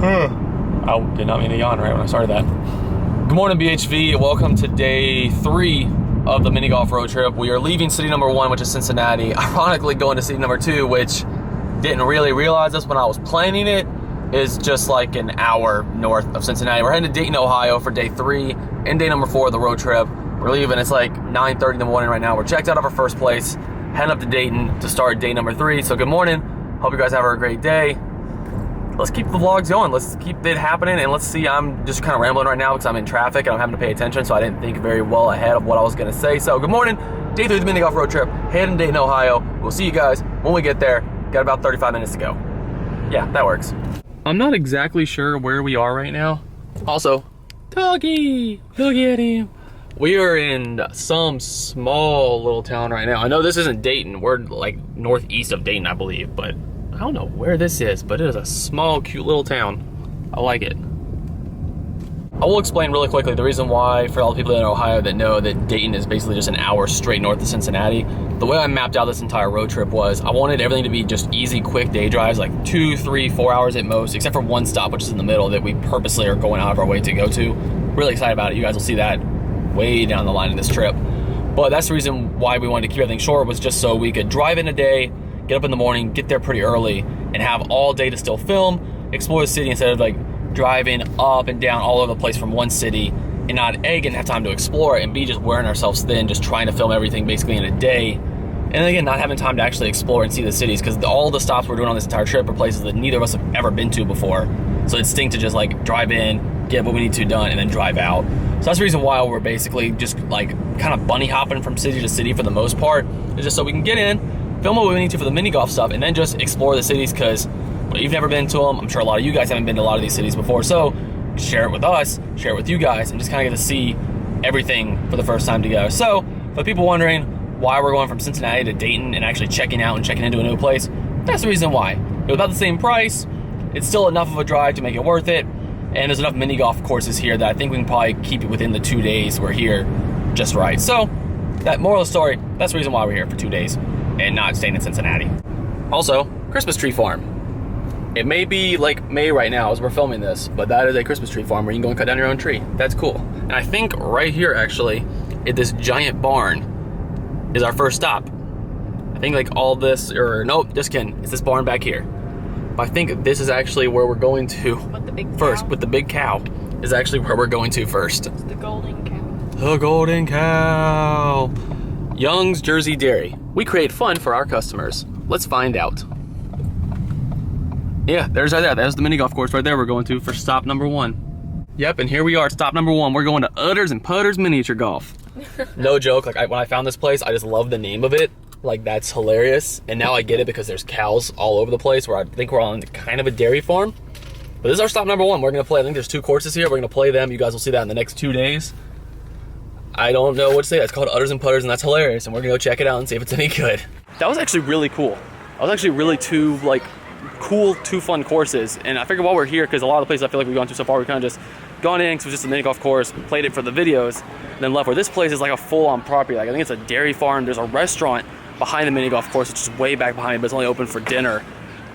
I did not mean to yawn right when I started that. Good morning, BHV. Welcome to day 3 of the mini golf road trip. We are leaving city number 1, which is Cincinnati. Ironically, going to city number 2, which didn't really realize this when I was planning it, is just like an hour north of Cincinnati. We're heading to Dayton, Ohio for day 3 and day number 4 of the road trip. We're leaving. It's like 9:30 in the morning right now. We're checked out of our first place, heading up to Dayton to start day number 3. So good morning. Hope you guys have a great day. Let's keep the vlogs going. Let's keep it happening, and let's see. I'm just kind of rambling right now because I'm in traffic and I'm having to pay attention, so I didn't think very well ahead of what I was going to say. So good morning. Day 3 of the mini golf road trip, heading to Dayton, Ohio. We'll see you guys when we get there. Got about 35 minutes to go. Yeah, that works. I'm not exactly sure where we are right now. Also, doggy, look at him. We are in some small little town right now. I know this isn't Dayton. We're like northeast of Dayton, I believe, but I don't know where this is, but it is a small, cute little town. I like it. I will explain really quickly the reason why, for all the people in Ohio that know that Dayton is basically just an hour straight north of Cincinnati. The way I mapped out this entire road trip was I wanted everything to be just easy, quick day drives, like 2, 3, 4 hours at most, except for one stop, which is in the middle, that we purposely are going out of our way to go to. Really excited about it. You guys will see that way down the line in this trip. But that's the reason why we wanted to keep everything short, was just so we could drive in a day, get up in the morning, get there pretty early, and have all day to still film, explore the city instead of like driving up and down all over the place from one city and not A, getting have time to explore it, and B, just wearing ourselves thin, just trying to film everything basically in a day. And then again, not having time to actually explore and see the cities, because all the stops we're doing on this entire trip are places that neither of us have ever been to before. So it's instinct to just like drive in, get what we need to done, and then drive out. So that's the reason why we're basically just like kind of bunny hopping from city to city for the most part. It's just so we can get in, film what we need to for the mini golf stuff, and then just explore the cities, because you've never been to them. I'm sure a lot of you guys haven't been to a lot of these cities before. So share it with us, share it with you guys, and just kind of get to see everything for the first time together. So for people wondering why we're going from Cincinnati to Dayton and actually checking out and checking into a new place, that's the reason why. It was about the same price. It's still enough of a drive to make it worth it. And there's enough mini golf courses here that I think we can probably keep it within the 2 days we're here just right. So that moral of the story, that's the reason why we're here for 2 days and not staying in Cincinnati. Also, Christmas tree farm. It may be like May right now as we're filming this, but that is a Christmas tree farm where you can go and cut down your own tree. That's cool. And I think right here actually, at this giant barn, is our first stop. I think like all this, or nope, just kidding. It's this barn back here. But I think this is actually where we're going to first. With the big cow is actually where we're going to first. It's the golden cow. The golden cow. Young's Jersey Dairy. We create fun for our customers. Let's find out. Yeah, there's right there. There's the mini golf course right there we're going to for stop number 1. Yep, and here we are at stop number 1. We're going to Udders and Putters Miniature Golf. No joke, like when I found this place, I just love the name of it. Like, that's hilarious. And now I get it because there's cows all over the place, where I think we're on kind of a dairy farm. But this is our stop number 1. We're gonna play, I think there's 2 courses here. We're gonna play them. You guys will see that in the next 2 days. I don't know what to say. It's called Udders and Putters, and that's hilarious. And we're gonna go check it out and see if it's any good. That was actually really cool. That was actually really two fun courses. And I figured while we're here, because a lot of the places I feel like we've gone to so far, we've kind of just gone in because it was just a mini golf course, played it for the videos, and then left. Where this place is like a full-on property. Like, I think it's a dairy farm. There's a restaurant behind the mini golf course, which is way back behind, but it's only open for dinner.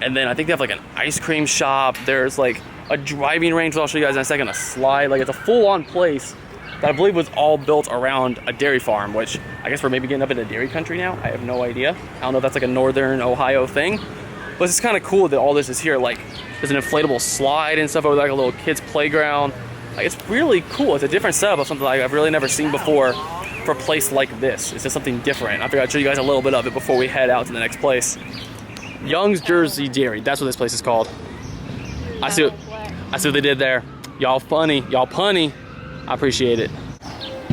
And then I think they have like an ice cream shop. There's like a driving range, which I'll show you guys in a second, a slide. Like, it's a full-on place that I believe was all built around a dairy farm, which I guess we're maybe getting up into dairy country now. I have no idea. I don't know if that's like a northern Ohio thing, but it's kind of cool that all this is here. Like, there's an inflatable slide and stuff over there, like a little kid's playground. Like, it's really cool. It's a different setup of something like I've really never seen before for a place like this. It's just something different. I figured I'd show you guys a little bit of it before we head out to the next place. Young's Jersey Dairy, that's what this place is called. I see what they did there. Y'all funny, y'all punny. I appreciate it.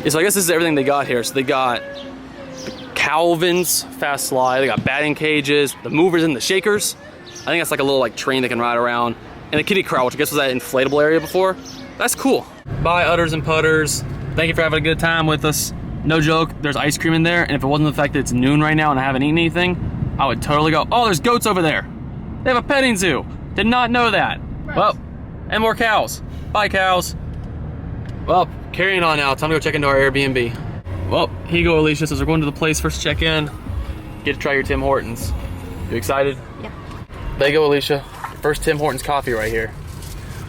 Yeah, so I guess this is everything they got here. So they got the Calvin's fast slide, they got batting cages, the movers and the shakers. I think that's like a little like train they can ride around. And the kiddie corral, which I guess was that inflatable area before. That's cool. Bye, Udders and Putters. Thank you for having a good time with us. No joke, there's ice cream in there, and if it wasn't the fact that it's noon right now and I haven't eaten anything, I would totally go, oh, there's goats over there. They have a petting zoo. Did not know that. Gross. Well, and more cows. Bye, cows. Well, carrying on now. Time to go check into our Airbnb. Well, here you go, Alicia. So we're going to the place first to check in. Get to try your Tim Hortons. You excited? Yeah. There you go, Alicia. First Tim Hortons coffee right here.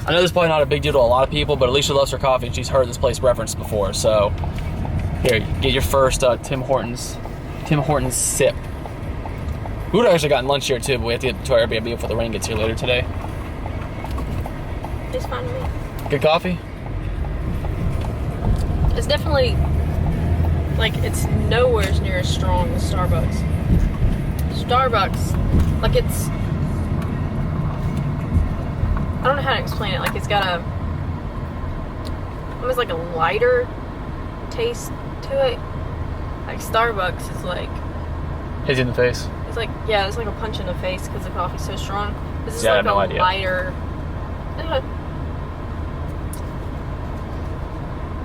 I know this is probably not a big deal to a lot of people, but Alicia loves her coffee and she's heard this place referenced before. So here, get your first Tim Hortons sip. We would have actually gotten lunch here too, but we have to get to our Airbnb before the rain gets here later today. Just fine with me. Good coffee? It's definitely, like, it's nowhere near as strong as Starbucks. Starbucks, like, it's, I don't know how to explain it. Like, it's got almost like a lighter taste to it. Like, Starbucks is like, hits you in the face. it's like, yeah, it's like a punch in the face because the coffee's so strong. This is Yeah, I like have no a idea. lighter.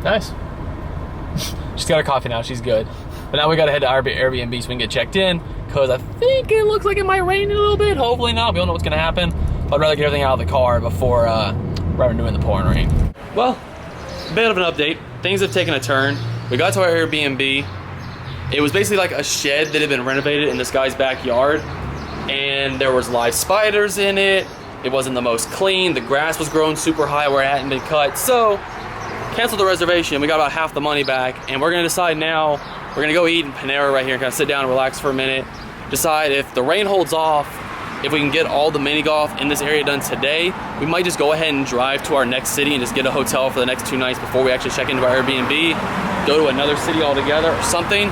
Nice. She's got her coffee now. She's good. But now we got to head to our Airbnb so we can get checked in, because I think it looks like it might rain a little bit. Hopefully not. We don't know what's going to happen. But I'd rather get everything out of the car before rather than doing the pouring rain. Well, a bit of an update. Things have taken a turn. We got to our Airbnb. It was basically like a shed that had been renovated in this guy's backyard. And there was live spiders in it. It wasn't the most clean. The grass was growing super high where it hadn't been cut. So, canceled the reservation. We got about half the money back. And we're going to decide now, we're going to go eat in Panera right here and kind of sit down and relax for a minute. Decide if the rain holds off, if we can get all the mini golf in this area done today. We might just go ahead and drive to our next city and just get a hotel for the next 2 nights before we actually check into our Airbnb. Go to another city altogether or something.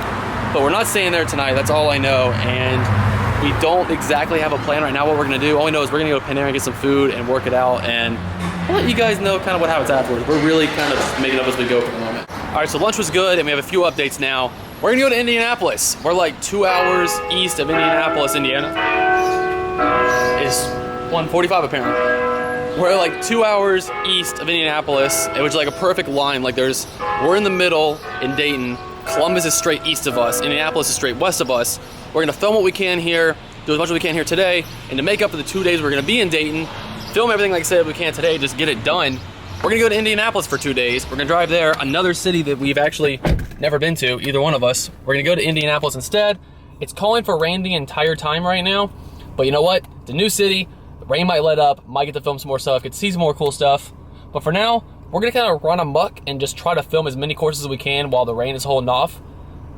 But we're not staying there tonight. That's all I know. And we don't exactly have a plan right now what we're gonna do. All we know is we're gonna go to Panera and get some food and work it out, and I'll let you guys know kind of what happens afterwards. We're really kind of just making up as we go for the moment. All right, so lunch was good, and we have a few updates now. We're gonna go to Indianapolis. We're like 2 hours east of Indianapolis, Indiana. It's 1:45 apparently. We're like 2 hours east of Indianapolis, which is like a perfect line. Like we're in the middle in Dayton. Columbus is straight east of us. Indianapolis is straight west of us. We're gonna film what we can here, do as much as we can here today, and to make up for the 2 days we're gonna be in Dayton, film everything like I said we can today, just get it done. We're gonna go to Indianapolis for 2 days. We're gonna drive there, another city that we've actually never been to, either one of us. We're gonna go to Indianapolis instead. It's calling for rain the entire time right now, but you know what? It's a new city, the rain might let up, might get to film some more stuff, get to see some more cool stuff, but for now, we're gonna kind of run amok and just try to film as many courses as we can while the rain is holding off.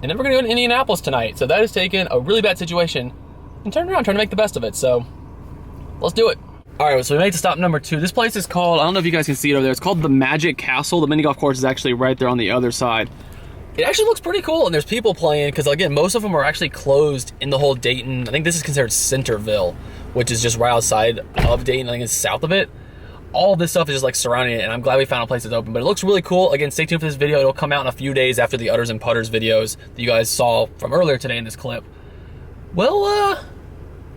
And then we're gonna go to Indianapolis tonight. So that has taken a really bad situation and turned around, trying to make the best of it. So let's do it. All right, so we made it to stop number 2. This place is called, I don't know if you guys can see it over there. It's called the Magic Castle. The mini golf course is actually right there on the other side. It actually looks pretty cool, and there's people playing, because again, most of them are actually closed in the whole Dayton. I think this is considered Centerville, which is just right outside of Dayton. I think it's south of it. All of this stuff is just like surrounding it, and I'm glad we found a place that's open, but it looks really cool. Again, stay tuned for this video. It'll come out in a few days after the Utters and Putters videos that you guys saw from earlier today in this clip. Well,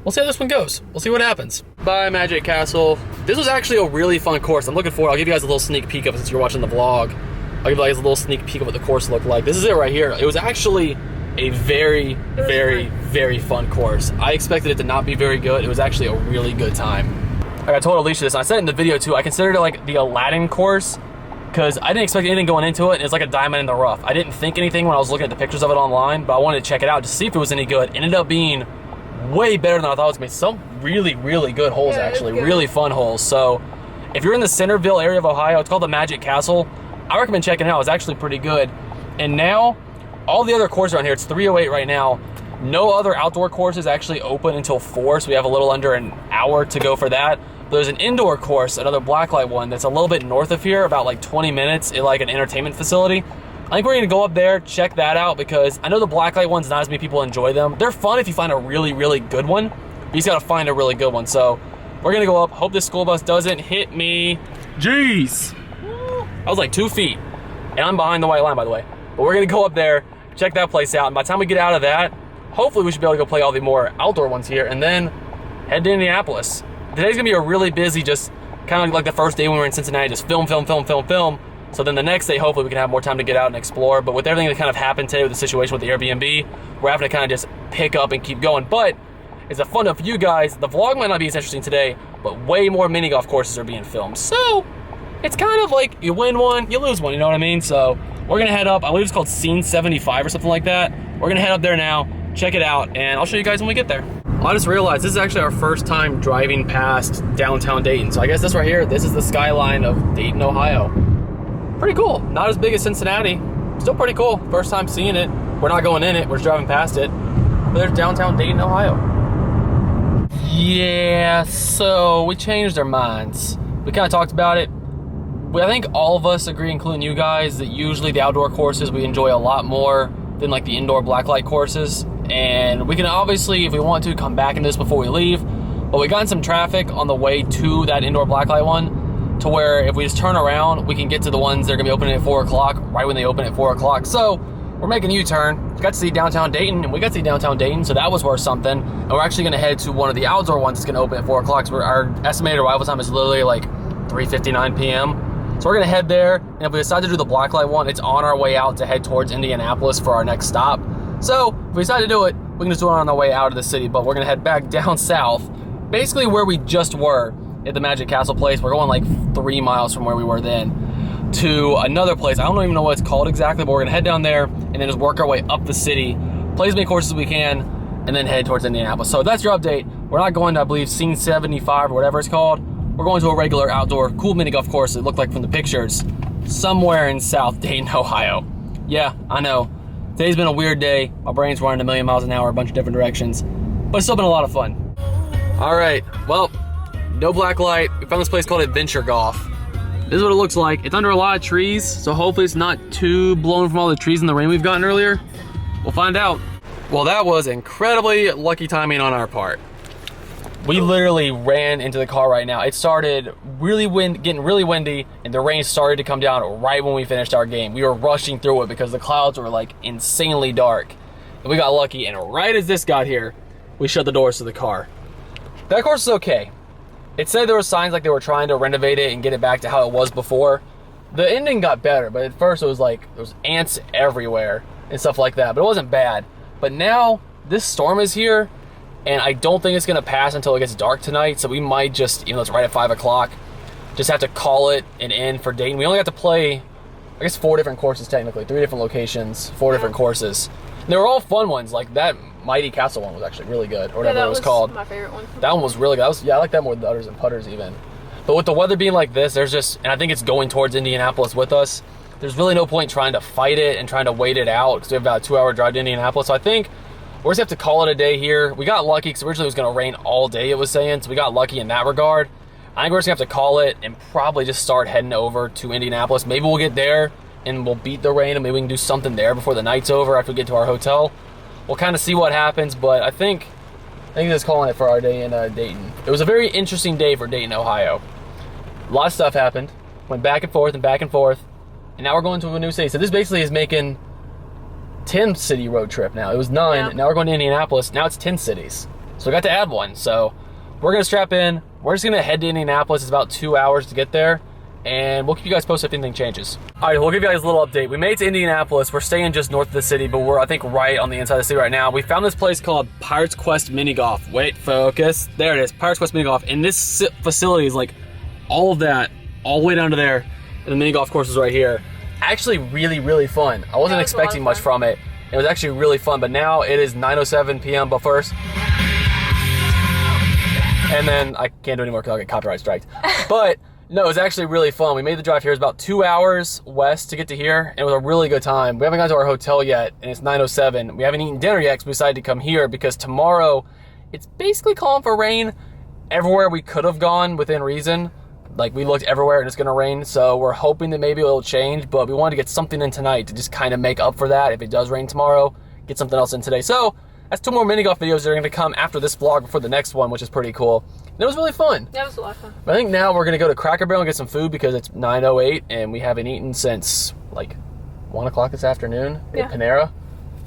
we'll see how this one goes. We'll see what happens. Bye, Magic Castle. This was actually a really fun course. I'm looking forward. I'll give you guys a little sneak peek of it since you're watching the vlog. I'll give you guys a little sneak peek of what the course looked like. This is it right here. It was actually a very, very fun course. I expected it to not be very good. It was actually a really good time. Like I told Alicia this, and I said it in the video too, I considered it like the Aladdin course, because I didn't expect anything going into it, and it's like a diamond in the rough. I didn't think anything when I was looking at the pictures of it online, but I wanted to check it out to see if it was any good. It ended up being way better than I thought it was going to be. Some really good holes, actually. Really fun holes. So if you're in the Centerville area of Ohio, it's called the Magic Castle. I recommend checking it out. It's actually pretty good. And now, all the other courses around here, it's 3:08 right now. No other outdoor courses actually open until 4, so we have a little under an hour to go for that. There's an indoor course, another blacklight one, that's a little bit north of here, about like 20 minutes in like an entertainment facility. I think we're gonna go up there, check that out, because I know the blacklight ones, not as many people enjoy them. They're fun if you find a really good one, but you just gotta find a really good one. So we're gonna go up, hope this school bus doesn't hit me. Jeez. I was like 2 feet, and I'm behind the white line, by the way. But we're gonna go up there, check that place out, and by the time we get out of that, hopefully we should be able to go play all the more outdoor ones here, and then head to Indianapolis. Today's gonna be a really busy, just kind of like the first day when we were in Cincinnati, just film. So then the next day, hopefully we can have more time to get out and explore. But with everything that kind of happened today with the situation with the Airbnb, we're having to kind of just pick up and keep going. But it's a fun enough for you guys. The vlog might not be as interesting today, but way more mini golf courses are being filmed. So it's kind of like you win one, you lose one, you know what I mean? So we're gonna head up, I believe it's called Scene 75 or something like that. We're gonna head up there now, check it out, and I'll show you guys when we get there. I just realized this is actually our first time driving past downtown Dayton. So I guess this right here, this is the skyline of Dayton, Ohio. Pretty cool. Not as big as Cincinnati. Still pretty cool. First time seeing it. We're not going in it, we're just driving past it. But there's downtown Dayton, Ohio. Yeah, so we changed our minds. We kind of talked about it. I think all of us agree, including you guys, that usually the outdoor courses we enjoy a lot more than like the indoor blacklight courses. And we can obviously, if we want to, come back into this before we leave. But we got in some traffic on the way to that indoor blacklight one, to where if we just turn around, we can get to the ones that are gonna be opening at 4 o'clock, right when they open at 4 o'clock. So we're making a U-turn. Got to see downtown Dayton, and we got to see downtown Dayton, so that was worth something. And we're actually gonna head to one of the outdoor ones that's gonna open at 4 o'clock. So our estimated arrival time is literally like 3:59 p.m. So we're gonna head there, and if we decide to do the blacklight one, it's on our way out to head towards Indianapolis for our next stop. So if we decide to do it, we can just do it on our way out of the city, but we're gonna head back down south, basically where we just were at the Magic Castle place. We're going like 3 miles from where we were then to another place. I don't even know what it's called exactly, but we're gonna head down there and then just work our way up the city, play as many courses as we can, and then head towards Indianapolis. So that's your update. We're not going to, I believe, Scene 75 or whatever it's called. We're going to a regular outdoor cool mini golf course, it looked like from the pictures, somewhere in South Dayton, Ohio. Yeah, I know. Today's been a weird day. My brain's running a million miles an hour, a bunch of different directions, but it's still been a lot of fun. All right, well, no black light. We found this place called Adventure Golf. This is what it looks like. It's under a lot of trees, so hopefully it's not too blown from all the trees and the rain we've gotten earlier. We'll find out. Well, that was incredibly lucky timing on our part. We literally ran into the car right now. It started getting really windy, and the rain started to come down right when we finished our game. We were rushing through it because the clouds were like insanely dark. And we got lucky, and right as this got here, we shut the doors to the car. That course is okay. It said there were signs like they were trying to renovate it and get it back to how it was before. The ending got better, but at first it was like, there was ants everywhere and stuff like that, but it wasn't bad. But now, this storm is here, and I don't think it's gonna pass until it gets dark tonight, so we might just, it's right at 5 o'clock, just have to call it an end for Dayton. We only got to play, I guess, 4 different courses technically, 3 different locations, 4 different courses. And they were all fun ones, like that Mighty Castle one was actually really good, or whatever it was called. My favorite one. That one was really good. I like that more than utters and putters even. But with the weather being like this, and I think it's going towards Indianapolis with us, there's really no point trying to fight it and trying to wait it out, because we have about a 2-hour drive to Indianapolis. So I think we're just have to call it a day here. We got lucky because originally it was going to rain all day, it was saying, so we got lucky in that regard. I think we're just going to have to call it and probably just start heading over to Indianapolis. Maybe we'll get there and we'll beat the rain, and maybe we can do something there before the night's over after we get to our hotel. We'll kind of see what happens, but I think just calling it for our day in Dayton. It was a very interesting day for Dayton, Ohio. A lot of stuff happened. Went back and forth, and now we're going to a new city. So this basically is making 10 city road trip now. It was 9, yeah. Now we're going to Indianapolis. Now it's 10 cities. So we got to add one. So we're gonna strap in. We're just gonna head to Indianapolis. It's about 2 hours to get there, and we'll keep you guys posted if anything changes. All right, we'll give you guys a little update. We made it to Indianapolis. We're staying just north of the city, but we're, I think, right on the inside of the city right now. We found this place called Pirates Quest Mini Golf. Wait, focus. There it is, Pirates Quest Mini Golf. And this facility is like all of that, all the way down to there, and the mini golf course is right here. Actually really, really fun. I wasn't expecting much from it. It was actually really fun, but now it is 9:07 p.m. but first. And then I can't do any more because I'll get copyright striked. But no, it was actually really fun. We made the drive here. It was about 2 hours west to get to here, and it was a really good time. We haven't got to our hotel yet, and it's 9:07. We haven't eaten dinner yet because we decided to come here because tomorrow it's basically calling for rain everywhere we could have gone within reason. Like, we looked everywhere and it's gonna rain, so we're hoping that maybe it'll change, but we wanted to get something in tonight to just kind of make up for that. If it does rain tomorrow, get something else in today. So that's 2 more mini golf videos that are gonna come after this vlog before the next one, which is pretty cool. And it was really fun. Yeah, it was a lot of fun. But I think now we're gonna go to Cracker Barrel and get some food because it's 9:08 and we haven't eaten since like 1 o'clock this afternoon at Panera.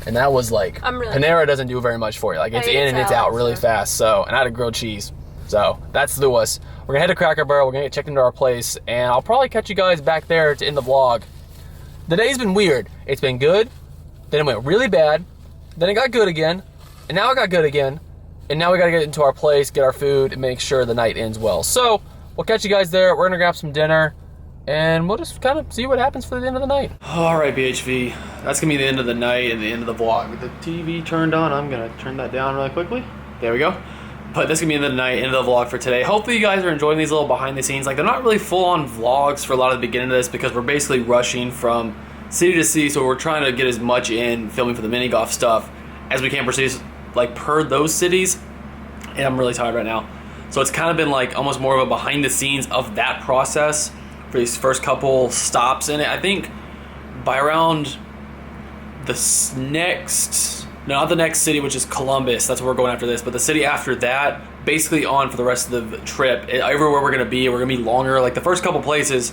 And that was like, Panera doesn't do very much for you. Like, it's in and it's out really fast. So, and I had a grilled cheese. So that's the us. We're gonna head to Cracker Barrel. We're gonna get checked into our place, and I'll probably catch you guys back there to end the vlog. The day's been weird. It's been good, then it went really bad, then it got good again, and now it got good again, and now we gotta get into our place, get our food, and make sure the night ends well. So we'll catch you guys there. We're gonna grab some dinner, and we'll just kind of see what happens for the end of the night. All right, BHV, that's gonna be the end of the night and the end of the vlog. With the TV turned on, I'm gonna turn that down really quickly. There we go. But this is gonna be the end of the night, end of the vlog for today. Hopefully you guys are enjoying these little behind the scenes. Like, they're not really full on vlogs for a lot of the beginning of this because we're basically rushing from city to city, so we're trying to get as much in filming for the mini golf stuff as we can per those cities. And I'm really tired right now. So it's kind of been like almost more of a behind the scenes of that process for these first couple stops in it. I think by around not the next city, which is Columbus, that's where we're going after this, but the city after that, basically on for the rest of the trip. Everywhere we're gonna be longer. Like the first couple places,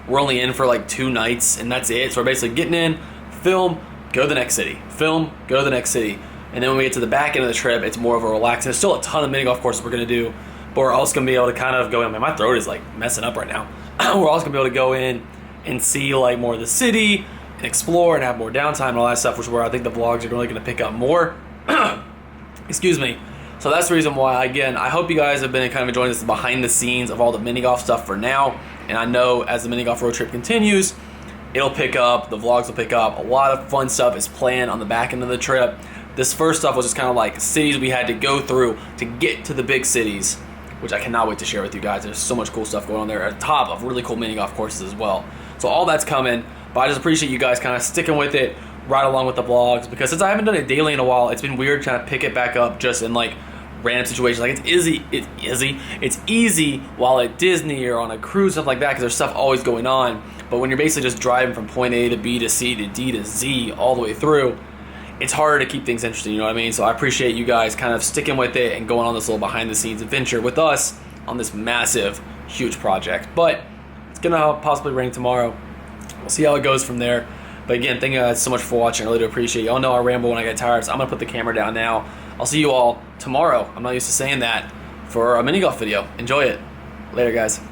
we're only in for like 2 nights, and that's it. So we're basically getting in, film, go to the next city, film, go to the next city. And then when we get to the back end of the trip, it's more of a relaxing. There's still a ton of mini golf courses we're gonna do, but we're also gonna be able to kind of go in. Man, my throat is like messing up right now. We're also gonna be able to go in and see like more of the city and explore and have more downtime and all that stuff, which is where I think the vlogs are really gonna pick up more. Excuse me. So that's the reason why, again, I hope you guys have been kind of enjoying this behind the scenes of all the mini golf stuff for now. And I know as the mini golf road trip continues, it'll pick up, the vlogs will pick up. A lot of fun stuff is planned on the back end of the trip. This first stuff was just kind of like cities we had to go through to get to the big cities, which I cannot wait to share with you guys. There's so much cool stuff going on there, on top of really cool mini golf courses as well. So all that's coming, but I just appreciate you guys kind of sticking with it right along with the vlogs, because since I haven't done it daily in a while, it's been weird trying to pick it back up just in like random situations. Like it's easy while at Disney or on a cruise, stuff like that, because there's stuff always going on. But when you're basically just driving from point A to B to C to D to Z all the way through, it's harder to keep things interesting, you know what I mean? So I appreciate you guys kind of sticking with it and going on this little behind the scenes adventure with us on this massive, huge project. But it's gonna possibly rain tomorrow. We'll see how it goes from there. But again, thank you guys so much for watching. I really do appreciate it. Y'all know I ramble when I get tired, so I'm gonna put the camera down now. I'll see you all tomorrow. I'm not used to saying that, for a mini golf video. Enjoy it. Later, guys.